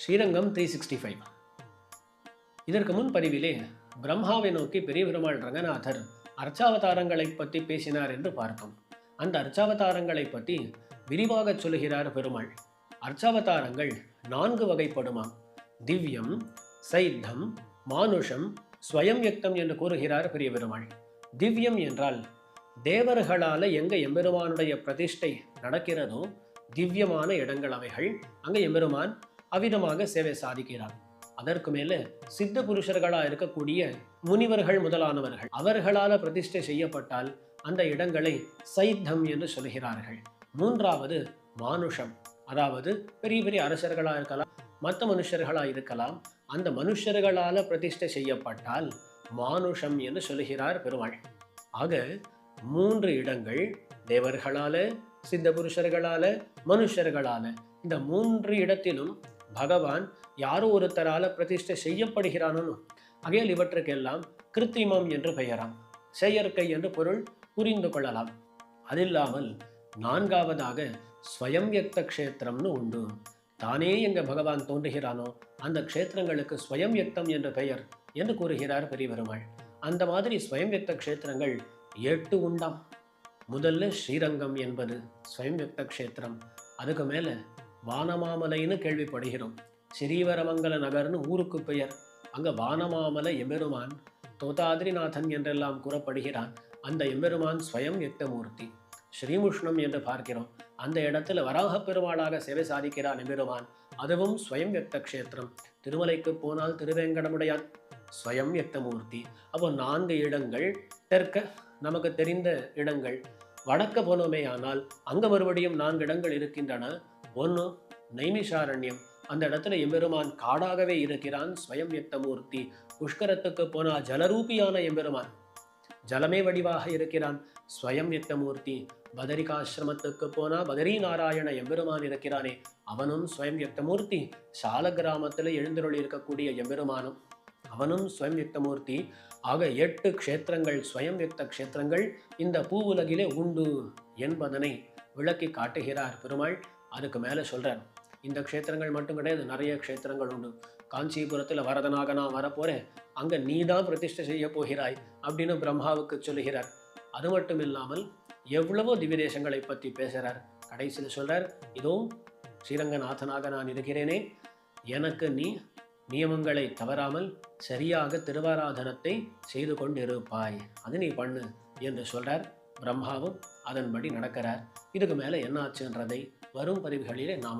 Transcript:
ஸ்ரீரங்கம் 365. இதற்கு முன் பதிவிலே பிரம்மாவை நோக்கி பெரிய பெருமாள் ரங்கநாதர் அர்ச்சாவதாரங்களை பற்றி பேசினார் என்று பார்த்தோம். அந்த அர்ச்சாவதாரங்களை பற்றி விரிவாக சொல்லுகிறார் பெருமாள். அர்ச்சாவதாரங்கள் 4 வகைப்படுமாம். திவ்யம், சைத்தம், மானுஷம், ஸ்வயம் யக்தம் என்று கூறுகிறார் பெரிய பெருமாள். திவ்யம் என்றால் தேவர்களால எங்க எம்பெருமானுடைய பிரதிஷ்டை நடக்கிறதோ திவ்யமான இடங்கள் அவைகள். அங்க எம்பெருமான் அவ்விதமாக சேவை சாதிக்கிறார். அதற்கு மேல சித்த புருஷர்களா இருக்கக்கூடிய முனிவர்கள் முதலானவர்கள் அவர்களால பிரதிஷ்டை செய்யப்பட்டால் அந்த இடங்களை சைத்தம் என்று சொல்கிறார்கள். 3வது மானுஷம், அதாவது பெரிய பெரிய அரசர்களா இருக்கலாம், மற்ற மனுஷர்களா இருக்கலாம். அந்த மனுஷர்களால பிரதிஷ்டை செய்யப்பட்டால் மானுஷம் என்று சொல்லுகிறார் பெருமாள். ஆக 3 இடங்கள் தேவர்களால, சித்த புருஷர்களால, மனுஷர்களால, இந்த 3 இடத்திலும் பகவான் யாரோ ஒருத்தரால பிரதிஷ்டை செய்யப்படுகிறானோ. ஆகையால் இவற்றுக்கெல்லாம் கிருத்திமம் என்று பெயராம், செயற்கை என்று பொருள் புரிந்து கொள்ளலாம். அதில்லாமல் 4வதாக ஸ்வயம் யக்த க்ஷேத்திரம்னு உண்டு. தானே எங்க பகவான் தோன்றுகிறானோ அந்த க்ஷேத்திரங்களுக்கு ஸ்வயம் யக்தம் என்ற பெயர் என்று கூறுகிறார் பெரிய பெருமாள். அந்த மாதிரி ஸ்வயம் யக்த க்ஷேத்திரங்கள் 8 உண்டாம். முதல்ல ஸ்ரீரங்கம் என்பது ஸ்வயம் யக்த க்ஷேத்திரம். அதுக்கு மேல வானமாமலைன்னு கேள்விப்படுகிறோம். ஸ்ரீவரமங்கல நகர்னு ஊருக்கு பெயர். அங்க வானமாமலை எம்பெருமான் தோதாதிரிநாதன் என்றெல்லாம் கூறப்படுகிறான். அந்த எம்பெருமான் ஸ்வயம் யக்த மூர்த்தி. ஸ்ரீமுஷ்ணம் என்று பார்க்கிறோம். அந்த இடத்துல வராக பெருமாளாக சேவை சாதிக்கிறான் எம்பெருமான். அதுவும் ஸ்வயம் யக்த க்ஷேத்திரம். திருமலைக்கு போனால் திருவேங்கடமுடையான் ஸ்வயம் யக்த மூர்த்தி. அப்போ 4 இடங்கள் தெற்க நமக்கு தெரிந்த இடங்கள். வடக்க போனோமே ஆனால் அங்க மறுபடியும் 4 இடங்கள் இருக்கின்றன. ஒன்று நைமிஷாரண்யம். அந்த இடத்துல எம்பெருமான் காடாகவே இருக்கிறான், ஸ்வயம் யக்த மூர்த்தி. புஷ்கரத்துக்கு போனா ஜலரூபியான எம்பெருமான் ஜலமே வடிவாக இருக்கிறான், ஸ்வயம் யக்த மூர்த்தி. பதரிகாசிரமத்துக்கு போனா பதரி நாராயண எம்பெருமான் இருக்கிறானே, அவனும் ஸ்வயம் யக்த மூர்த்தி. சால கிராமத்தில் எழுந்தருளி இருக்கக்கூடிய எம்பெருமானும் அவனும் ஸ்வயம் யக்த மூர்த்தி. ஆக 8 க்ஷேத்திரங்கள் ஸ்வயம் யக்த க்ஷேத்திரங்கள் இந்த பூவுலகிலே உண்டு என்பதனை விளக்கி காட்டுகிறார் பெருமாள். அதுக்கு மேல சொல்றார், இந்த க்ஷேத்திரங்கள் மட்டும் கிடையாது, நிறைய க்ஷேத்திரங்கள் உண்டு. காஞ்சிபுரத்தில் வரதனாக நான் வரப்போறேன், அங்க நீதான் பிரதிஷ்டை செய்ய போகிறாய் அப்படின்னு பிரம்மாவுக்கு சொல்லுகிறார். அது மட்டும் இல்லாமல் எவ்வளவோ திவ்ய தேசங்களை பற்றி பேசுறார். கடைசியில் சொல்றார், இதோ ஸ்ரீரங்கநாதனாக நான் இருக்கிறேனே, எனக்கு நீ நியமங்களை தவறாமல் சரியாக திருவாராதனத்தை செய்து கொண்டிருப்பாய், அது நீ பண்ணு என்று சொல்றார். பிரம்மாவும் அதன்படி நடக்கிறார். இதுக்கு மேல என்ன ஆச்சுன்றதை வரும் பதிவுகளிலே நாமும்